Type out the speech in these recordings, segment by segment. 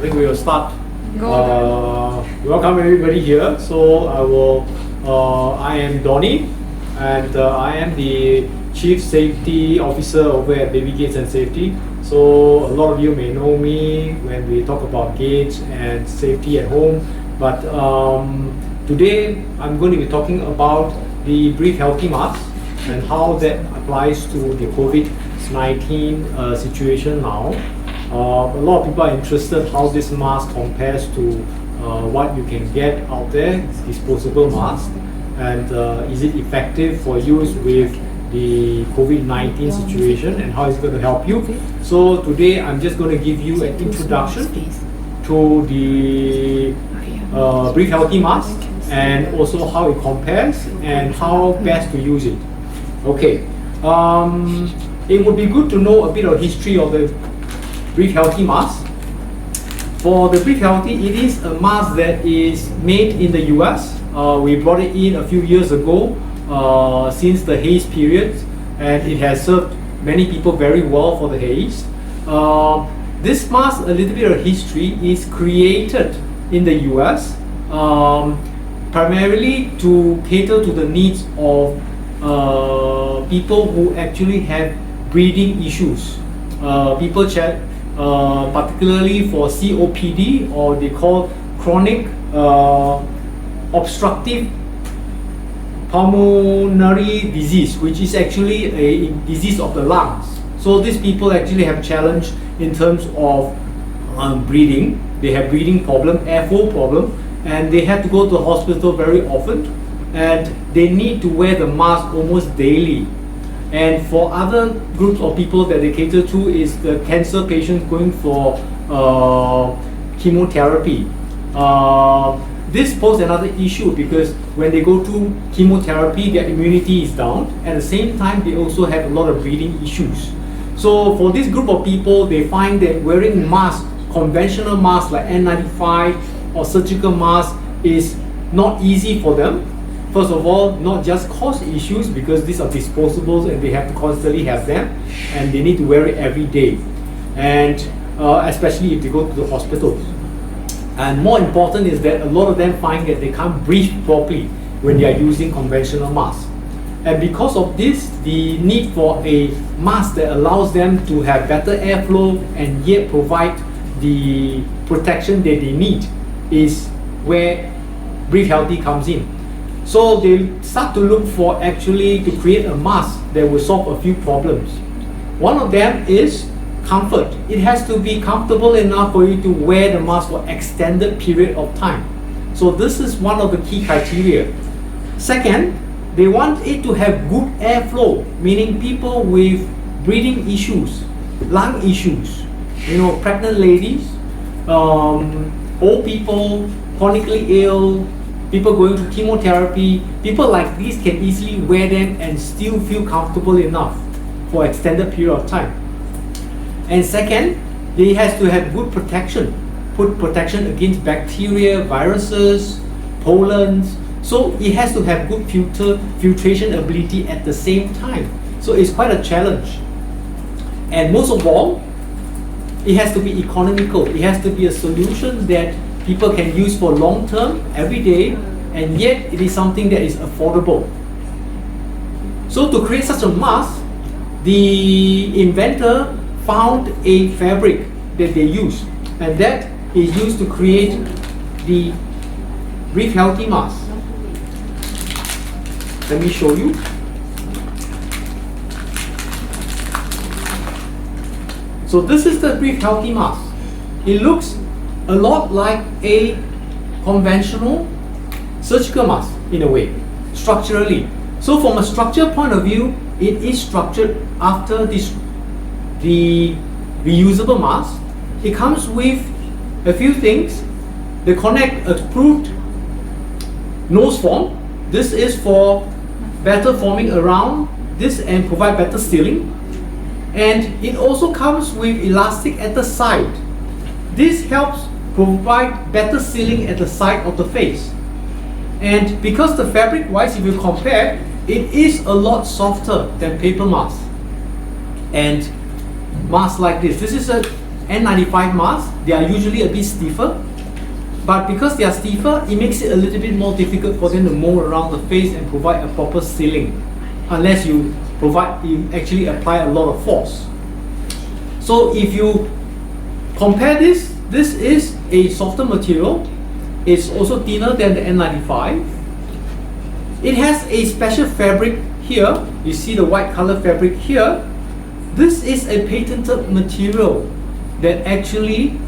think we will start. Welcome everybody here. So I am Donnie, and I am the Chief Safety Officer over at Baby Gates and Safety. So a lot of you may know me when we talk about gates and safety at home. But today I'm going to be talking about the Breathe Healthy mask and how that applies to the COVID-19 situation now. A lot of people are interested how this mask compares to what you can get out there. It's disposable mask, and is it effective for use with the COVID-19 situation, and how it's going to help you. So today I'm just going to give you an introduction to the Breathe Healthy mask, and also how it compares and how best to use it. Okay, it would be good to know a bit of history of the Breathe Healthy mask. For the Breathe Healthy, it is a mask that is made in the US. We brought it in a few years ago since the haze period, and it has served many people very well for the haze. This mask, a little bit of history, is created in the US primarily to cater to the needs of people who actually have breathing issues. People particularly for COPD, or they call chronic obstructive pulmonary disease, which is actually a disease of the lungs. So these people actually have challenge in terms of breathing. They have breathing problem, airflow problem, and they have to go to the hospital very often, and they need to wear the mask almost daily. And for other groups of people that they cater to is the cancer patients going for chemotherapy. This poses another issue because when they go to chemotherapy, their immunity is down. At the same time, they also have a lot of breathing issues. So for this group of people, they find that wearing masks, conventional masks like N95 or surgical masks, is not easy for them. First of all, not just cost issues because these are disposables and they have to constantly have them, and they need to wear it every day, and especially if they go to the hospitals. And more important is that a lot of them find that they can't breathe properly when they are using conventional masks. And because of this, the need for a mask that allows them to have better airflow and yet provide the protection that they need is where Breathe Healthy comes in. So they start to look for actually to create a mask that will solve a few problems. One of them is comfort. It has to be comfortable enough for you to wear the mask for extended period of time. So this is one of the key criteria. Second, they want it to have good airflow, meaning people with breathing issues, lung issues, pregnant ladies, old people, chronically ill, people going through chemotherapy. People like these can easily wear them and still feel comfortable enough for extended period of time. And second, they has to have good protection, protection against bacteria, viruses, pollens. So it has to have good filtration ability at the same time. So it's quite a challenge. And most of all, it has to be economical. It has to be a solution that people can use for long term, every day, and yet it is something that is affordable. So to create such a mask, the inventor found a fabric that they use, and that is used to create the Breathe Healthy mask. Let me show you. So this is the Breathe Healthy mask. It looks a lot like a conventional surgical mask in a way, structurally. So from a structure point of view, it is structured after the reusable mask. It comes with a few things. They connect approved nose form. This is for better forming around this and provide better sealing. And it also comes with elastic at the side. This helps provide better sealing at the side of the face. And because the fabric wise, if you compare, it is a lot softer than paper mask. And masks like this is a N95 masks, they are usually a bit stiffer. But because they are stiffer, it makes it a little bit more difficult for them to mold around the face and provide a proper sealing, unless you actually apply a lot of force. So if you compare this is a softer material. It's also thinner than the N95. It has a special fabric here. You see the white color fabric here. This is a patented material that actually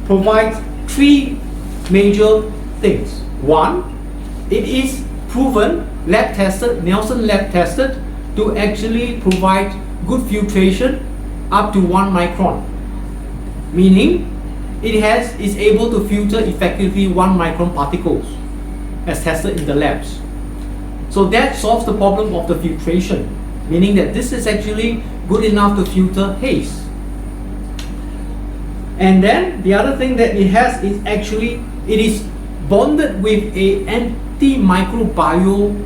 provides three major things. One, it is proven, lab tested, Nelson lab tested, to actually provide good filtration up to 1 micron. Meaning, it is able to filter effectively 1 micron particles as tested in the labs. So that solves the problem of the filtration, meaning that this is actually good enough to filter haze. And then the other thing that it has is actually it is bonded with a antimicrobial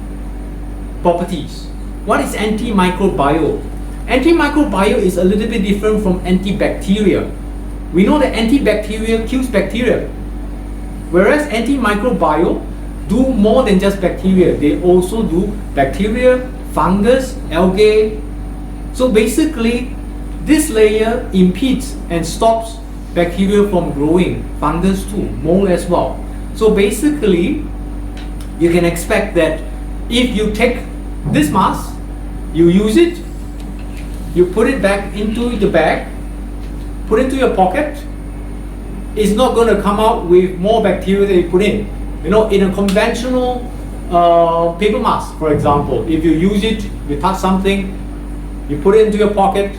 properties. What is antimicrobial? Antimicrobial is a little bit different from antibacterial. We know that antibacterial kills bacteria, whereas antimicrobial do more than just bacteria. They also do bacteria, fungus, algae. So basically, this layer impedes and stops bacteria from growing, fungus too, mold as well. So basically, you can expect that if you take this mask, you use it, you put it back into the bag, put it into your pocket, it's not going to come out with more bacteria that you put in. You know, in a conventional paper mask, for example, if you use it, you touch something, you put it into your pocket,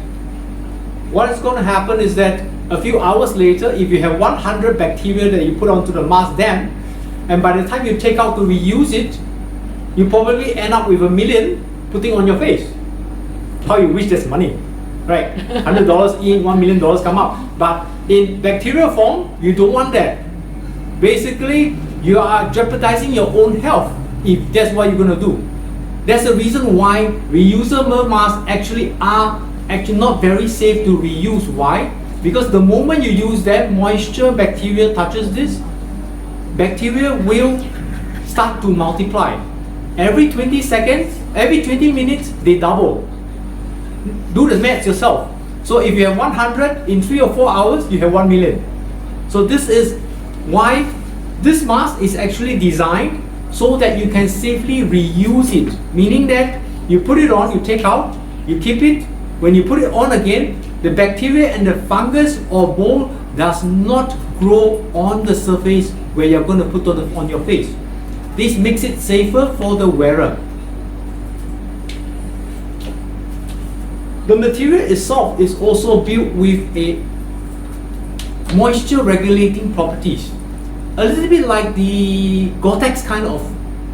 what is going to happen is that a few hours later, if you have 100 bacteria that you put onto the mask then, and by the time you take out to reuse it, you probably end up with 1 million putting on your face. How you wish there's money, right? $100 in, $1 million come out. But in bacterial form, you don't want that. Basically, you are jeopardizing your own health if that's what you're going to do. That's the reason why reusable masks actually are not very safe to reuse. Why? Because the moment you use that, moisture, bacteria touches this, bacteria will start to multiply. Every 20 seconds, every 20 minutes, they double. Do the math yourself. So if you have 100, in 3 or 4 hours, you have 1 million. So this is why this mask is actually designed so that you can safely reuse it. Meaning that you put it on, you take out, you keep it. When you put it on again, the bacteria and the fungus or mold does not grow on the surface where you're going to put on your face. This makes it safer for the wearer. The material itself is also built with a moisture regulating properties. A little bit like the Gore-Tex kind of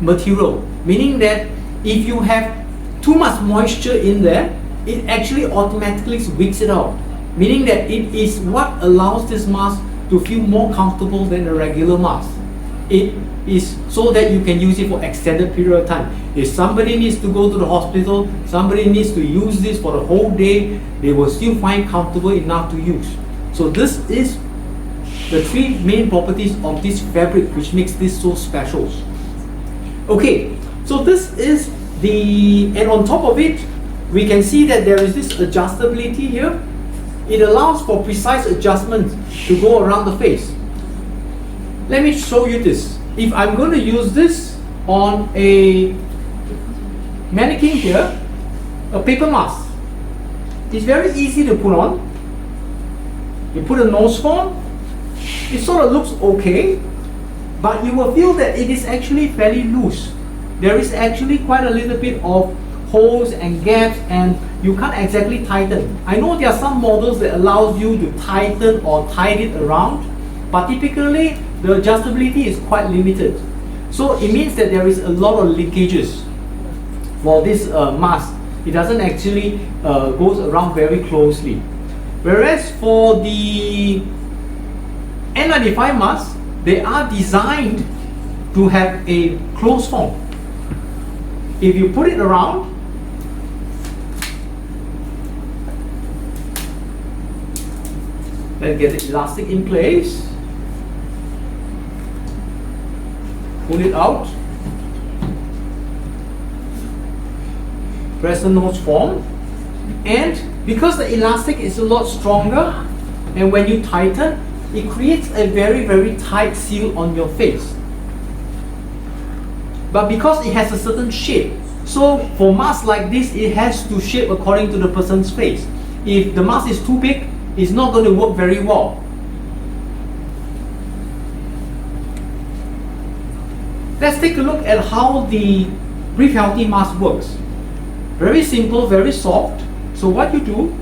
material, meaning that if you have too much moisture in there, it actually automatically wicks it out, meaning that it is what allows this mask to feel more comfortable than a regular mask. It is so that you can use it for extended period of time. If somebody needs to go to the hospital, somebody needs to use this for the whole day, they will still find comfortable enough to use. So this is the three main properties of this fabric which makes this so special. Okay, so this is and on top of it, we can see that there is this adjustability here. It allows for precise adjustments to go around the face. Let me show you this. If I'm going to use this on a mannequin here, a paper mask, it's very easy to put on. You put a nose form, it sort of looks okay, but you will feel that it is actually fairly loose. There is actually quite a little bit of holes and gaps, and you can't exactly tighten. I know there are some models that allows you to tighten or tie it around, but typically the adjustability is quite limited. So it means that there is a lot of leakages for this mask. It doesn't actually goes around very closely. Whereas for the N95 masks, they are designed to have a closed form. If you put it around, Let's get the elastic in place. Pull it out. Press the nose form. And because the elastic is a lot stronger, and when you tighten, it creates a very tight seal on your face. But because it has a certain shape, so for masks like this, it has to shape according to the person's face. If the mask is too big, it's not going to work very well. Let's take a look at how the Breathe Healthy mask works. Very simple, very soft. So what you do,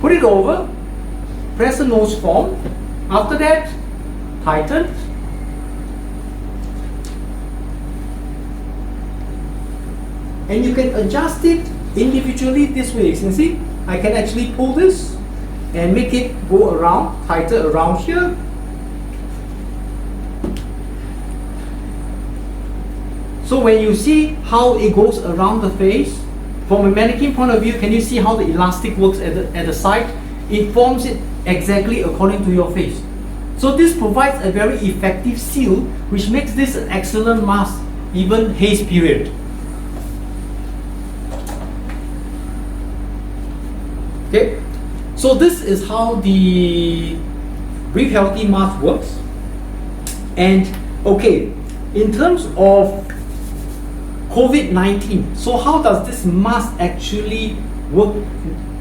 put it over, press the nose form. After that, tighten. And you can adjust it individually this way. You can see, I can actually pull this and make it go around, tighter around here. So when you see how it goes around the face, from a mannequin point of view, can you see how the elastic works at the side? It forms it exactly according to your face. So this provides a very effective seal, which makes this an excellent mask, even haze period. Okay, so this is how the Breathe Healthy mask works. And okay, in terms of COVID-19, so how does this mask actually work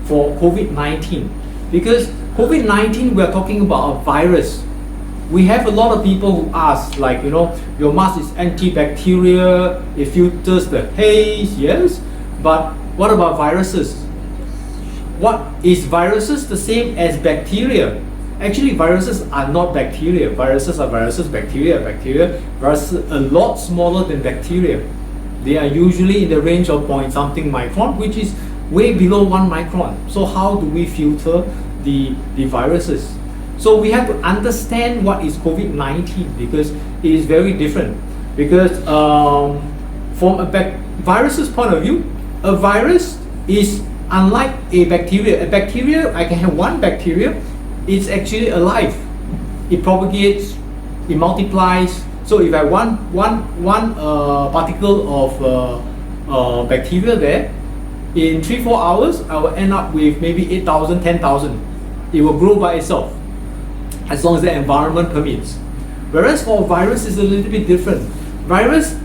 for COVID-19? Because COVID-19, we're talking about a virus. We have a lot of people who ask, like, you know, your mask is antibacterial, it filters the haze, yes, but what about viruses? What is viruses the same as bacteria? Actually, viruses are not bacteria. Viruses are viruses, bacteria are bacteria. Viruses are a lot smaller than bacteria. They are usually in the range of point something micron, which is way below 1 micron. So how do we filter the viruses? So we have to understand what is COVID-19, because it is very different. Because from a virus's point of view, a virus is unlike a bacteria. A bacteria, I can have one bacteria, it's actually alive. It propagates, it multiplies. So if I have one particle of bacteria there, in 3-4 hours, I will end up with maybe 8,000, 10,000. It will grow by itself, as long as the environment permits. Whereas for virus is a little bit different. Virus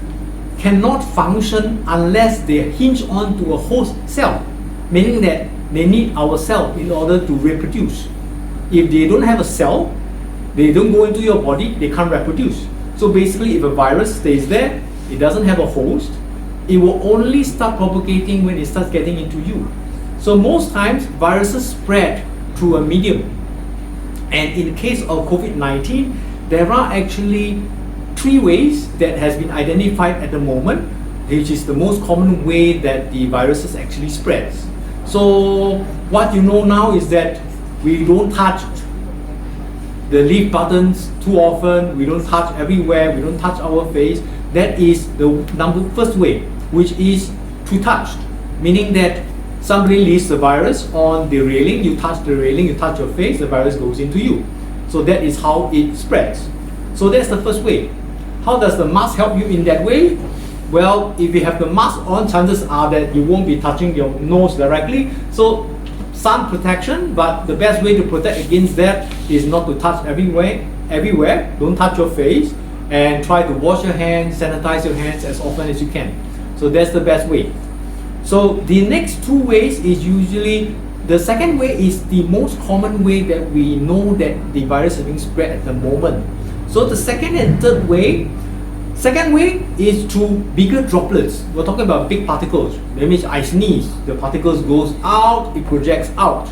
cannot function unless they hinge on to a host cell, meaning that they need our cell in order to reproduce. If they don't have a cell, they don't go into your body, they can't reproduce. So basically, if a virus stays there, it doesn't have a host, it will only start propagating when it starts getting into you. So most times, viruses spread through a medium. And in the case of COVID-19, there are actually 3 ways that has been identified at the moment, which is the most common way that the viruses actually spreads. So what you know now is that we don't touch the leave buttons too often, we don't touch everywhere, we don't touch our face. That is the first way, which is to touch, meaning that somebody leaves the virus on the railing, you touch the railing, you touch your face, the virus goes into you. So that is how it spreads. So that's the first way. How does the mask help you in that way? Well, if you have the mask on, chances are that you won't be touching your nose directly. So sun protection, but the best way to protect against that is not to touch everywhere. Don't touch your face, and try to wash your hands, sanitize your hands as often as you can. So that's the best way. So the next 2 ways is usually, the second way is the most common way that we know that the virus is being spread at the moment. So the second and third way, second way is through bigger droplets. We're talking about big particles. That means I sneeze, the particles goes out, it projects out.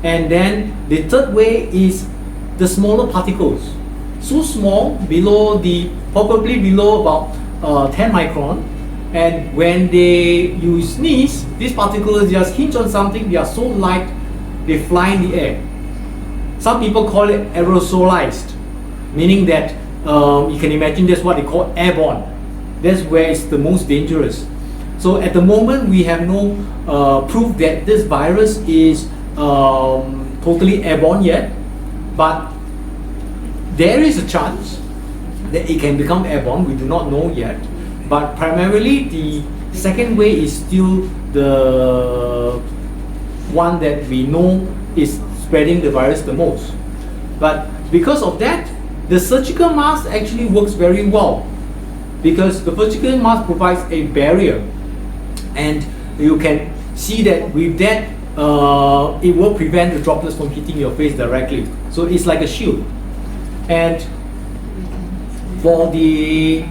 And then the third way is the smaller particles. So small, probably below about 10 micron. And when you sneeze, these particles just hinge on something, they are so light, they fly in the air. Some people call it aerosolized, meaning that you can imagine that's what they call airborne. That's where it's the most dangerous. So at the moment, we have no proof that this virus is totally airborne yet, but there is a chance that it can become airborne. We do not know yet, but primarily the second way is still the one that we know is spreading the virus the most. But because of that, the surgical mask actually works very well, because the surgical mask provides a barrier, and you can see that with that it will prevent the droplets from hitting your face directly. So it's like a shield. And for the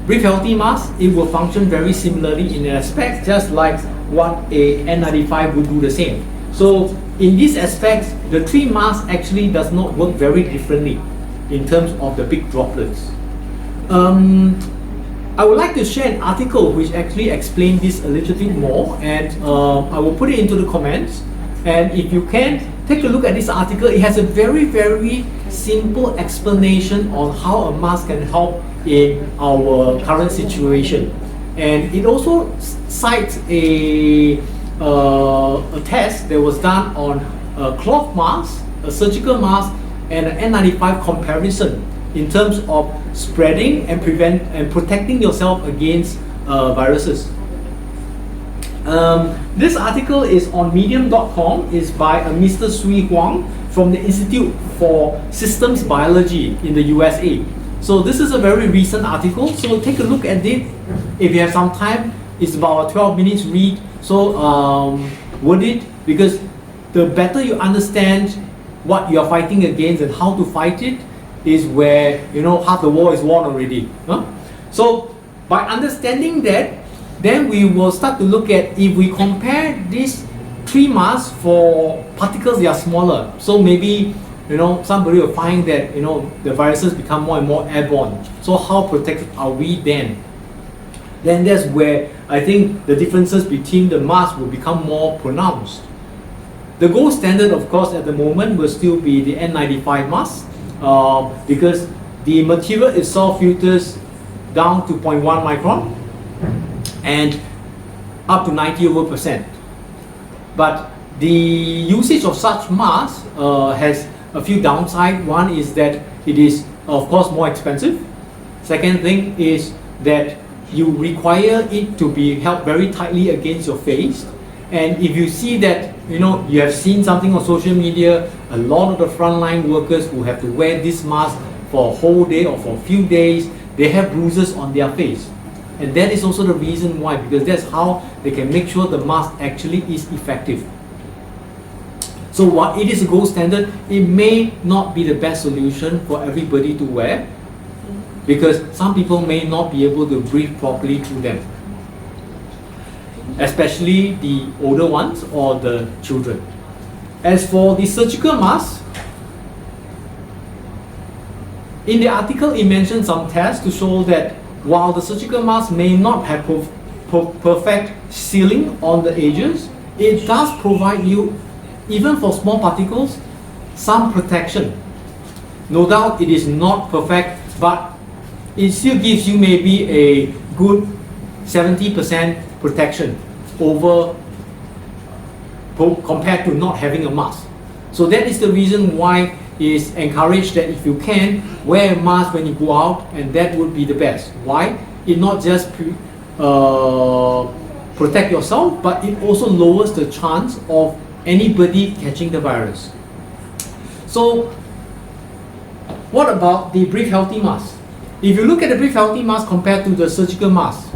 Breathe Healthy mask, it will function very similarly in aspects, just like what a N95 would do the same. So in these aspects, the three masks actually does not work very differently in terms of the big droplets. I would like to share an article which actually explains this a little bit more, and I will put it into the comments. And if you can, take a look at this article. It has a very, very simple explanation on how a mask can help in our current situation. And it also cites a test that was done on a cloth mask, a surgical mask, and an N95 comparison in terms of spreading and protecting yourself against viruses. This article is on medium.com. It's by Mr. Sui Huang from the Institute for Systems Biology in the USA. So this is a very recent article, so take a look at it. If you have some time, it's about a 12 minutes read, so worth it, because the better you understand what you are fighting against and how to fight it is where, you know, half the war is won already. Huh? So by understanding that, then we will start to look at, if we compare these three masks for particles that are smaller, so maybe, you know, somebody will find that, you know, the viruses become more and more airborne. So how protected are we then? Then that's where I think the differences between the masks will become more pronounced. The gold standard, of course, at the moment will still be the N95 mask, because the material itself filters down to 0.1 micron and up to 90%. But the usage of such masks has a few downsides. One is that it is, of course, more expensive. Second thing is that you require it to be held very tightly against your face. And if you see that, you know, you have seen something on social media, a lot of the frontline workers who have to wear this mask for a whole day or for a few days, they have bruises on their face. And that is also the reason why, because that's how they can make sure the mask actually is effective. So while it is a gold standard, it may not be the best solution for everybody to wear, because some people may not be able to breathe properly through them, especially the older ones or the children. As for the surgical mask, in the article it mentioned some tests to show that while the surgical mask may not have perfect sealing on the edges, it does provide you, even for small particles, some protection. No doubt it is not perfect, but it still gives you maybe a good 70% protection over compared to not having a mask. So that is the reason why it is encouraged that if you can, wear a mask when you go out, and that would be the best. Why? It not just protect yourself, but it also lowers the chance of anybody catching the virus. So what about the Breathe Healthy mask? If you look at the Breathe Healthy mask compared to the surgical mask,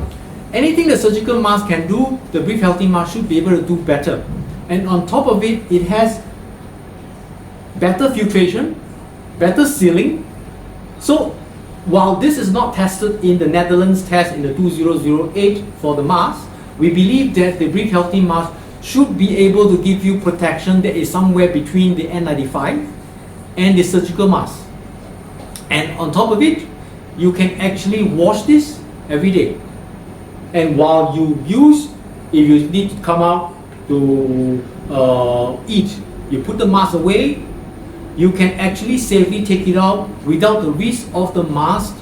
anything the surgical mask can do, the Breathe Healthy mask should be able to do better. And on top of it, it has better filtration, better sealing. So while this is not tested in the Netherlands test in the 2008 for the mask, we believe that the Breathe Healthy mask should be able to give you protection that is somewhere between the N95 and the surgical mask. And on top of it, you can actually wash this every day. And while you use, if you need to come out to eat, you put the mask away, you can actually safely take it out without the risk of the mask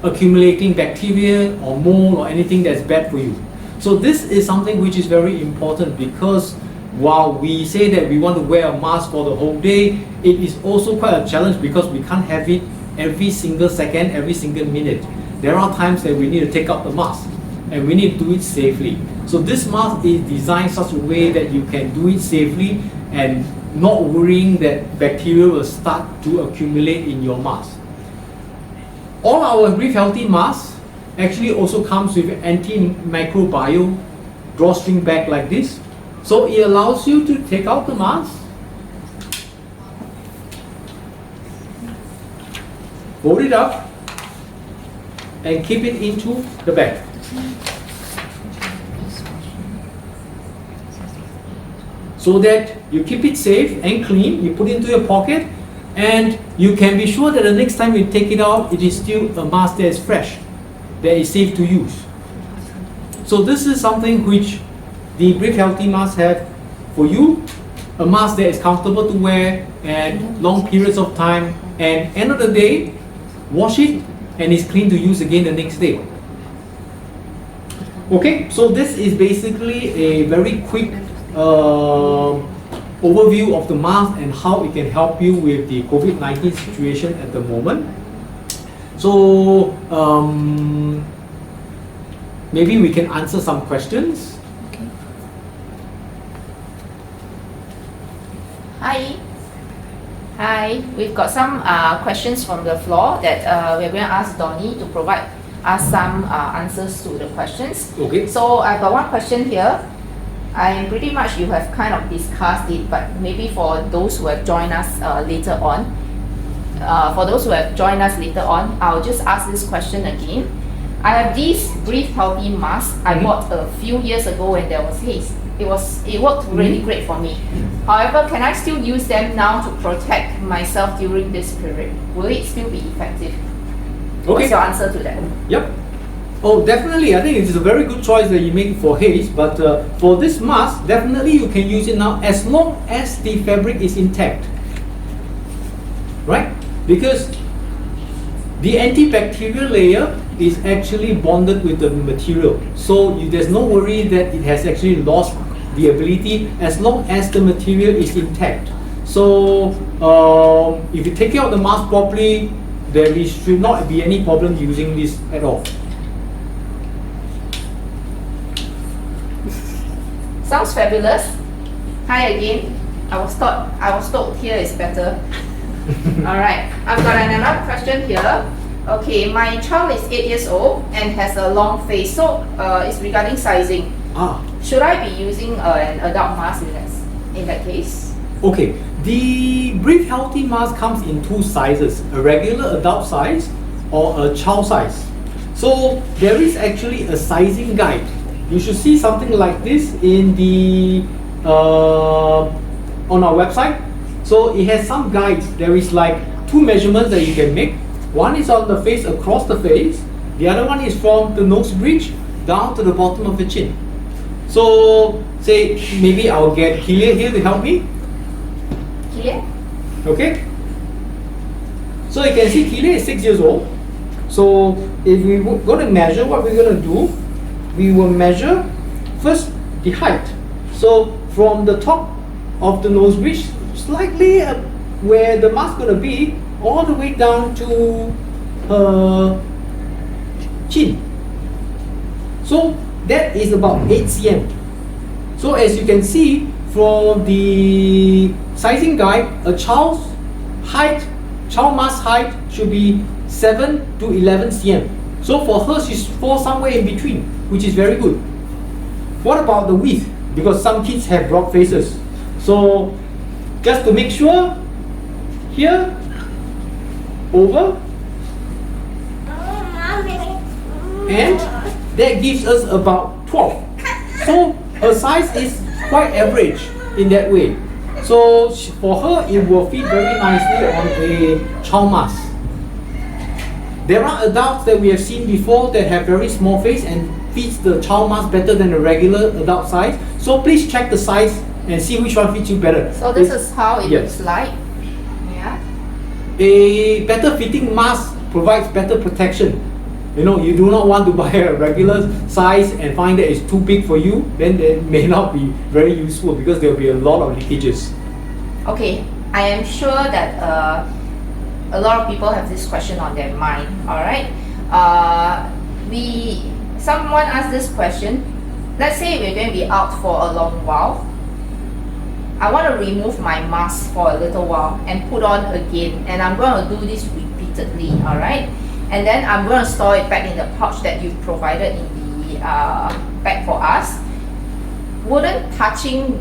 accumulating bacteria or mold or anything that's bad for you. So this is something which is very important, because while we say that we want to wear a mask for the whole day, it is also quite a challenge because we can't have it every single second, every single minute. There are times that we need to take out the mask and we need to do it safely. So this mask is designed such a way that you can do it safely and not worrying that bacteria will start to accumulate in your mask. All our Breathe Healthy masks actually also comes with antimicrobial drawstring bag like this. So it allows you to take out the mask, fold it up, and keep it into the bag. So that you keep it safe and clean, you put it into your pocket, and you can be sure that the next time you take it out, it is still a mask that is fresh, that is safe to use. So this is something which the Breathe Healthy mask have for you, a mask that is comfortable to wear and long periods of time, and end of the day, wash it and it's clean to use again the next day. Okay, so this is basically a very quick overview of the mask and how it can help you with the COVID-19 situation at the moment. So maybe we can answer some questions. Okay. Hi, we've got some questions from the floor that we're going to ask Donnie to provide us some answers to the questions. Okay. So I've got one question here. I'm pretty much you have kind of discussed it, but maybe for those who have joined us later on, I'll just ask this question again. I have these Breathe Healthy masks I bought a few years ago when there was haze. It worked really great for me. However, can I still use them now to protect myself during this period? Will it still be effective? What's your answer to that? Yep. Oh, definitely. I think it is a very good choice that you make for haze. But for this mask, definitely you can use it now as long as the fabric is intact, right? Because the antibacterial layer is actually bonded with the material, so there's no worry that it has actually lost the ability as long as the material is intact. So if you take out the mask properly, should not be any problem using this at all. Sounds fabulous. Hi again. I was told here is better. Alright, I've got another question here. Okay, my child is 8 years old and has a long face, so it's regarding sizing. Should I be using an adult mask in that case? Okay, the Breathe Healthy mask comes in two sizes, a regular adult size or a child size. So there is actually a sizing guide. You should see something like this in the on our website. So it has some guides. There is like two measurements that you can make. One is on the face, across the face. The other one is from the nose bridge down to the bottom of the chin. So say maybe I'll get Kilia here to help me. Kilia? Okay. So you can see Kilia is 6 years old. So if we were going to measure, what we're going to do, we will measure first the height. So from the top of the nose bridge, slightly where the mask going to be, all the way down to her chin. So that is about 8 cm. So as you can see from the sizing guide, a child's height, child mask height should be 7 to 11 cm. So for her, she falls somewhere in between, which is very good. What about the width? Because some kids have broad faces. So just to make sure, here, over, and that gives us about 12. So her size is quite average in that way. So for her, it will fit very nicely on a child mask. There are adults that we have seen before that have very small face and fits the child mask better than a regular adult size. So please check the size and see which one fits you better. So this is how it looks like. Yeah. A better fitting mask provides better protection you do not want to buy a regular size and find that it's too big for you, then it may not be very useful because there will be a lot of leakages. Okay, I am sure that a lot of people have this question on their mind. All right, someone asked this question. Let's say we're going to be out for a long while. I want to remove my mask for a little while and put on again, and I'm going to do this repeatedly. All right, and then I'm going to store it back in the pouch that you've provided in the bag for us. Wouldn't touching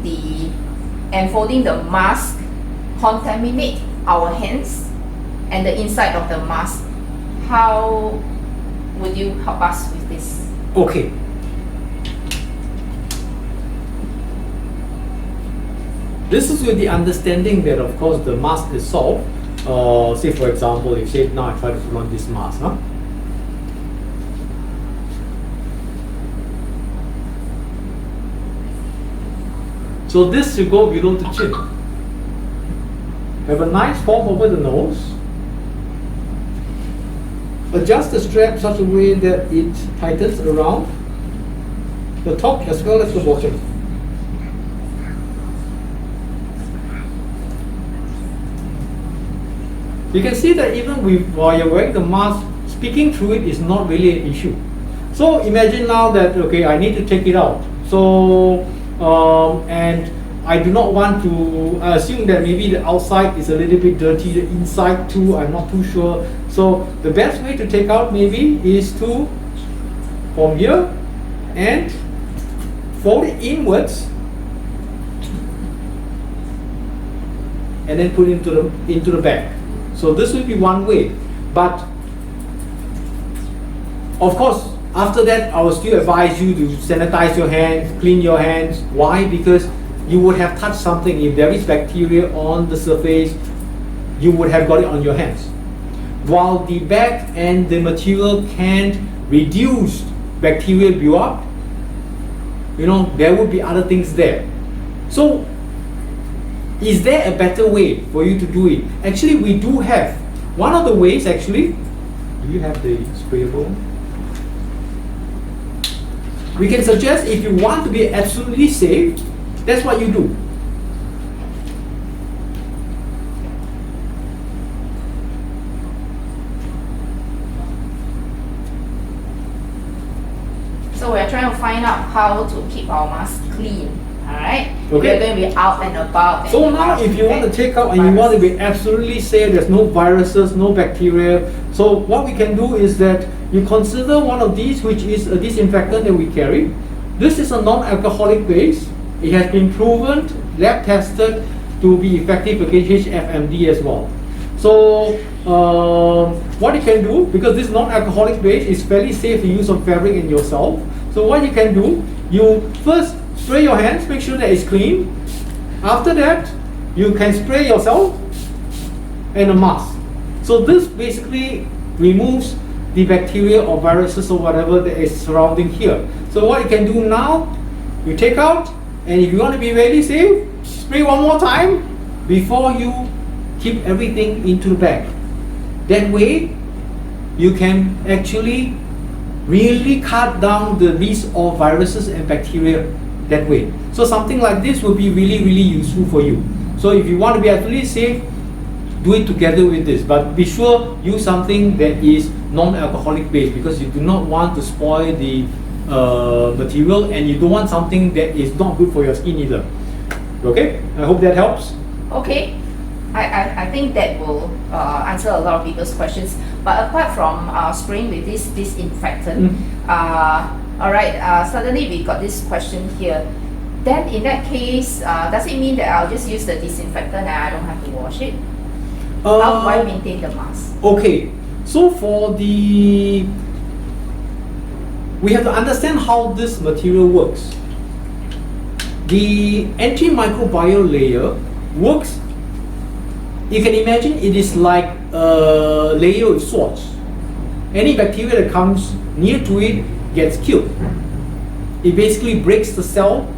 and folding the mask contaminate our hands and the inside of the mask? How would you help us with this? Okay. This is with the understanding that, of course, the mask is soft. Say, for example, if say now I try to put on this mask, huh? So this should go below the chin. Have a nice form over the nose. Adjust the strap such a way that it tightens around the top as well as the bottom. You can see that even while you're wearing the mask, speaking through it is not really an issue. So imagine now that, okay, I need to take it out. So, and I do not want to, I assume that maybe the outside is a little bit dirty, the inside too, I'm not too sure. So the best way to take out maybe is to, from here, and fold it inwards, and then put it into the bag. So this will be one way, but of course after that I will still advise you to sanitize your hands, clean your hands. Why? Because you would have touched something. If there is bacteria on the surface, you would have got it on your hands. While the bag and the material can't reduce bacterial build-up, there would be other things there. So is there a better way for you to do it? Actually, we do have. One of the ways, actually, do you have the sprayable? We can suggest, if you want to be absolutely safe, that's what you do. So we're trying to find out how to keep our mask clean. Alright? Okay. We're going to be out and about. So now if you want to take out and you want to be absolutely safe, there's no viruses, no bacteria. So what we can do is that you consider one of these, which is a disinfectant that we carry. This is a non-alcoholic base. It has been proven, lab tested to be effective against HFMD as well. So what you can do, because this non-alcoholic base is fairly safe to use on fabric and yourself. So what you can do, you first spray your hands, make sure that it's clean. After that, you can spray yourself and a mask. So this basically removes the bacteria or viruses or whatever that is surrounding here. So what you can do now, you take out, and if you want to be really safe, spray one more time before you keep everything into the bag. That way, you can actually really cut down the risk of viruses and bacteria that way. So something like this will be really, really useful for you. So if you want to be absolutely safe, do it together with this. But be sure, use something that is non-alcoholic based, because you do not want to spoil the material, and you don't want something that is not good for your skin either. Okay? I hope that helps. Okay. I think that will answer a lot of people's questions. But apart from spraying with this disinfectant, alright, suddenly we got this question here. Then in that case, does it mean that I'll just use the disinfectant and I don't have to wash it? How do I maintain the mask? Okay, so for we have to understand how this material works. The antimicrobial layer works. You can imagine it is like a layer with swords. Any bacteria that comes near to it gets killed. It basically breaks the cell,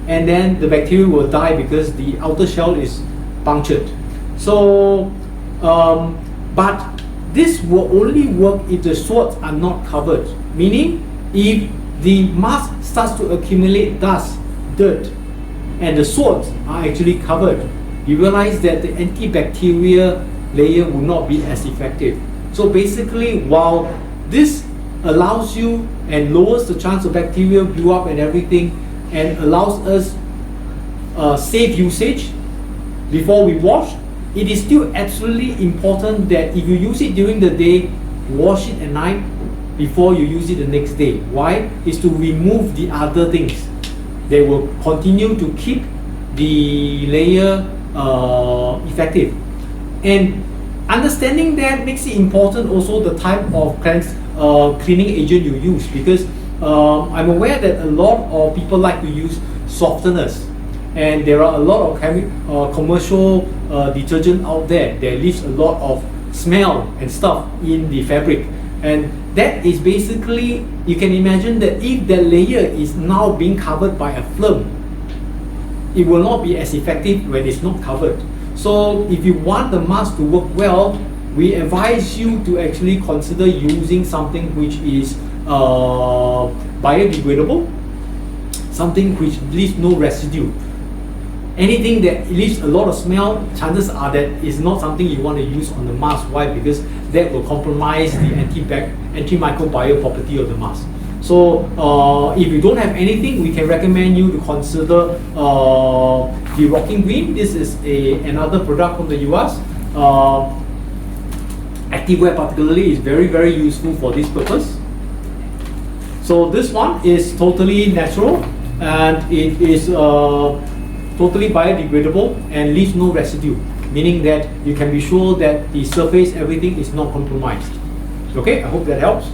and then the bacteria will die because the outer shell is punctured. So, but this will only work if the swords are not covered. Meaning, if the mask starts to accumulate dust, dirt, and the swords are actually covered, you realize that the antibacterial layer will not be as effective. So basically, while this allows you and lowers the chance of bacteria build up and everything, and allows us safe usage before we wash, it is still absolutely important that if you use it during the day, wash it at night before you use it the next day. Why? Is to remove the other things. They will continue to keep the layer effective. And understanding that makes it important also the type of cleaning agent you use, because I'm aware that a lot of people like to use softeners, and there are a lot of commercial detergent out there that leaves a lot of smell and stuff in the fabric, and that is basically, you can imagine that if the layer is now being covered by a film, it will not be as effective when it's not covered. So if you want the mask to work well, we advise you to actually consider using something which is biodegradable, something which leaves no residue. Anything that leaves a lot of smell, chances are that it's not something you want to use on the mask. Why? Because that will compromise the antimicrobial property of the mask. So if you don't have anything, we can recommend you to consider the Rocking Green. This is another product from the US. Activewear particularly is very, very useful for this purpose. So this one is totally natural, and it is totally biodegradable and leaves no residue, meaning that you can be sure that the surface, everything is not compromised. Okay, I hope that helps.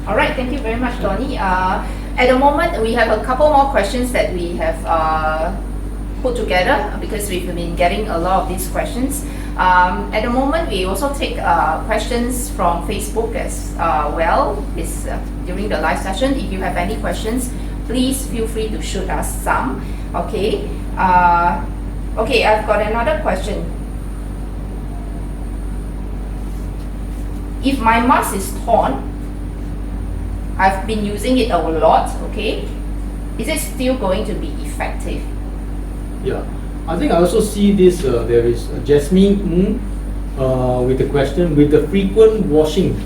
All right, thank you very much, Tony. At the moment, we have a couple more questions that we have put together because we've been getting a lot of these questions. At the moment, we also take questions from Facebook as well. It's during the live session. If you have any questions, please feel free to shoot us some. Okay. Okay, I've got another question. If my mask is torn, I've been using it a lot, okay? Is it still going to be effective? Yeah, I think I also see this, there is Jasmine with the question, with the frequent washing,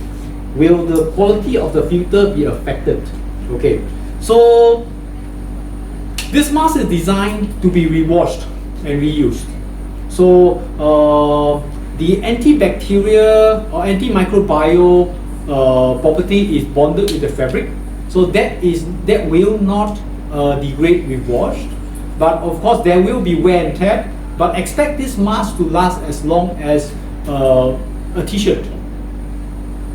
will the quality of the filter be affected? Okay, so this mask is designed to be rewashed and reused. So the antibacterial or antimicrobial property is bonded with the fabric, so that will not degrade with wash. But of course there will be wear and tear, but expect this mask to last as long as a t-shirt.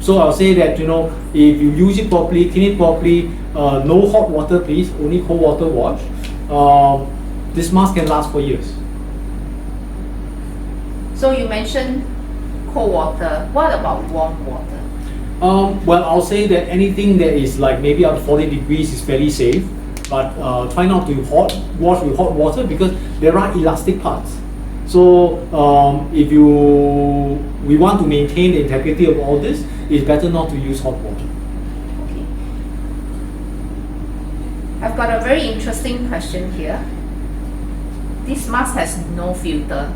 So I'll say that, you know, if you use it properly, clean it properly, no hot water please, only cold water wash, this mask can last for years. So you mentioned cold water, what about warm water? Well, I'll say that anything that is like maybe up to 40 degrees is fairly safe, but try not to wash with hot water because there are elastic parts. So if we want to maintain the integrity of all this, it's better not to use hot water. Okay. I've got a very interesting question here. This mask has no filter.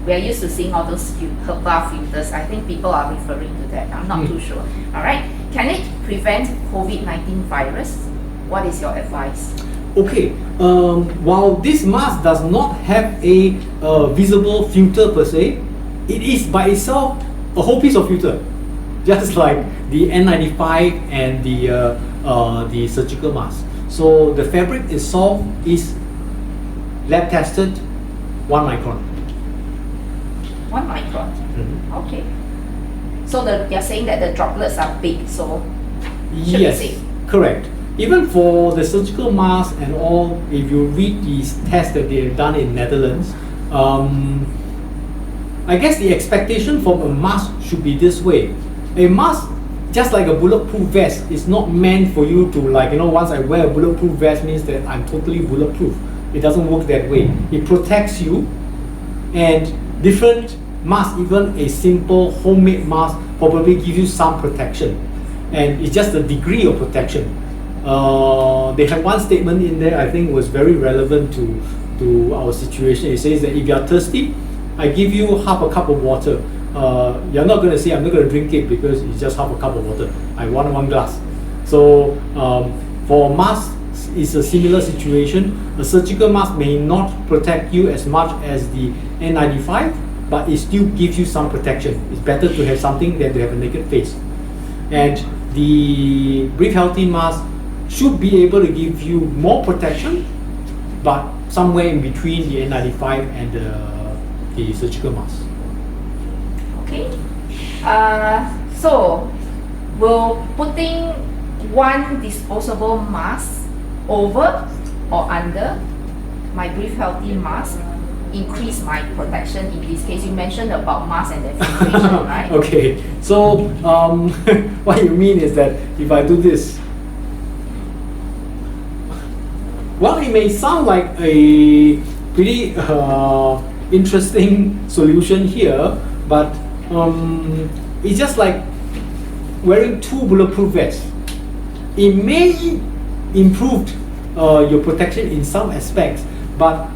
We are used to seeing all those HEPA filters. I think people are referring to that. I'm not too sure. All right. Can it prevent COVID-19 virus? What is your advice? Okay. While this mask does not have a visible filter per se, it is by itself a whole piece of filter, just like the N95 and the surgical mask. So the fabric itself is lab tested 1 micron. 1 micron. Mm-hmm. Okay. So you're saying that the droplets are big, so should yes, be safe. Correct. Even for the surgical mask and all, if you read these tests that they have done in Netherlands, I guess the expectation from a mask should be this way. A mask, just like a bulletproof vest, is not meant for you to, like, you know, once I wear a bulletproof vest means that I'm totally bulletproof. It doesn't work that way. It protects you, and different mask, even a simple homemade mask, probably gives you some protection, and it's just the degree of protection. They have one statement in there I think was very relevant to our situation. It says that if you are thirsty, I give you half a cup of water. You're not going to say I'm not going to drink it because it's just half a cup of water. I want one glass. So for masks, it's a similar situation. A surgical mask may not protect you as much as the N95, but it still gives you some protection. It's better to have something than to have a naked face. And the Breathe Healthy mask should be able to give you more protection, but somewhere in between the N95 and the surgical mask. Okay. So, will putting one disposable mask over or under my Breathe Healthy mask increase my protection in this case? You mentioned about mask and the filtration, right? Okay, so what you mean is that if I do this, well, it may sound like a pretty interesting solution here, but it's just like wearing two bulletproof vests. It may improve your protection in some aspects, but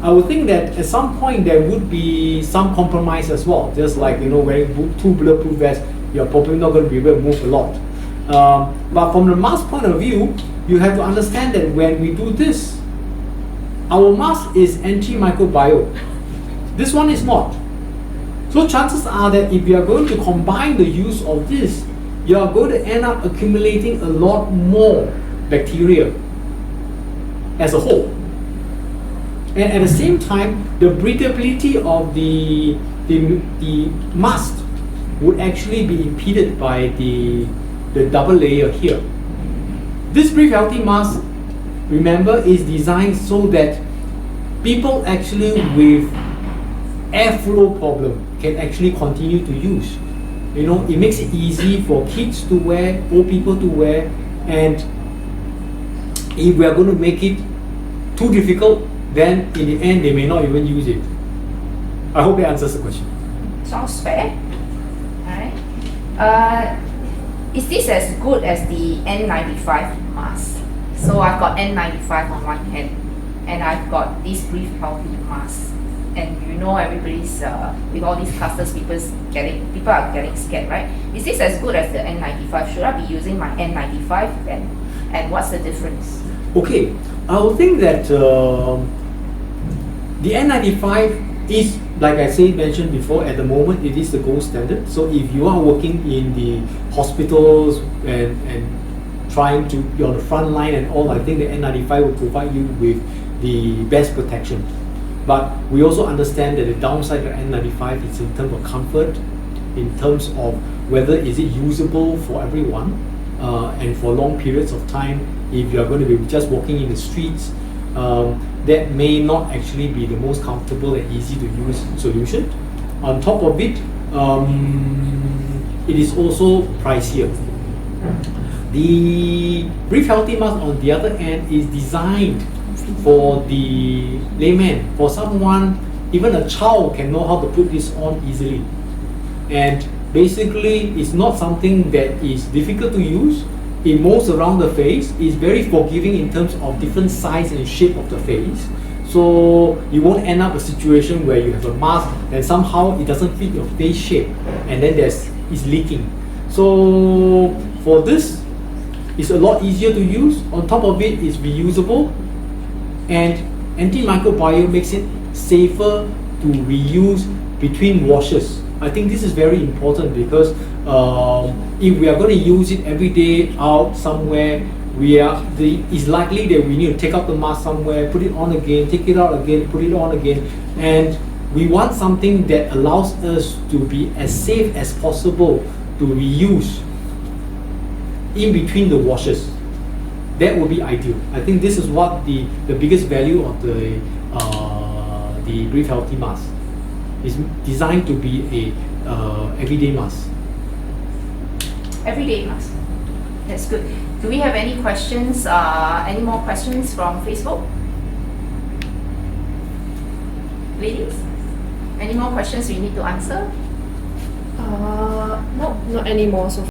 I would think that at some point there would be some compromise as well. Just like wearing two bulletproof vests, you're probably not going to be able to move a lot. But from the mask point of view, you have to understand that when we do this, our mask is antimicrobial. This one is not. So chances are that if you are going to combine the use of this, you are going to end up accumulating a lot more bacteria as a whole. And at the same time, the breathability of the mask would actually be impeded by the double layer here. This Breathe Healthy mask, remember, is designed so that people actually with airflow problem can actually continue to use. It makes it easy for kids to wear, old people to wear, and if we are going to make it too difficult, then in the end they may not even use it. I hope that answers the question. Sounds fair. Alright. Is this as good as the N95 mask? So I've got N95 on one hand, and I've got this Breathe Healthy mask. And everybody's with all these clusters, people are getting scared, right? Is this as good as the N95? Should I be using my N95 then? And what's the difference? Okay, I would think that the N95 is, like I mentioned before, at the moment it is the gold standard. So if you are working in the hospitals and trying to be on the front line and all, I think the N95 will provide you with the best protection. But we also understand that the downside of N95 is in terms of comfort, in terms of whether is it usable for everyone, and for long periods of time. If you are going to be just walking in the streets, that may not actually be the most comfortable and easy to use solution. On top of it, it is also pricier. The Breathe Healthy mask, on the other hand, is designed for the layman, for someone, even a child can know how to put this on easily. And basically, it's not something that is difficult to use. It molds around the face. It's very forgiving in terms of different size and shape of the face. So you won't end up a situation where you have a mask and somehow it doesn't fit your face shape, and then it's leaking. So for this, it's a lot easier to use. On top of it, it's reusable. And antimicrobial makes it safer to reuse between washes. I think this is very important because if we are going to use it every day out somewhere, it's likely that we need to take out the mask somewhere, put it on again, take it out again, put it on again. And we want something that allows us to be as safe as possible to reuse in between the washes. That would be ideal. I think this is what the biggest value of the Breathe Healthy mask is, designed to be a everyday mask. Everyday mask. That's good. Do we have any questions? Any more questions from Facebook? Ladies? Any more questions we need to answer? No, not anymore so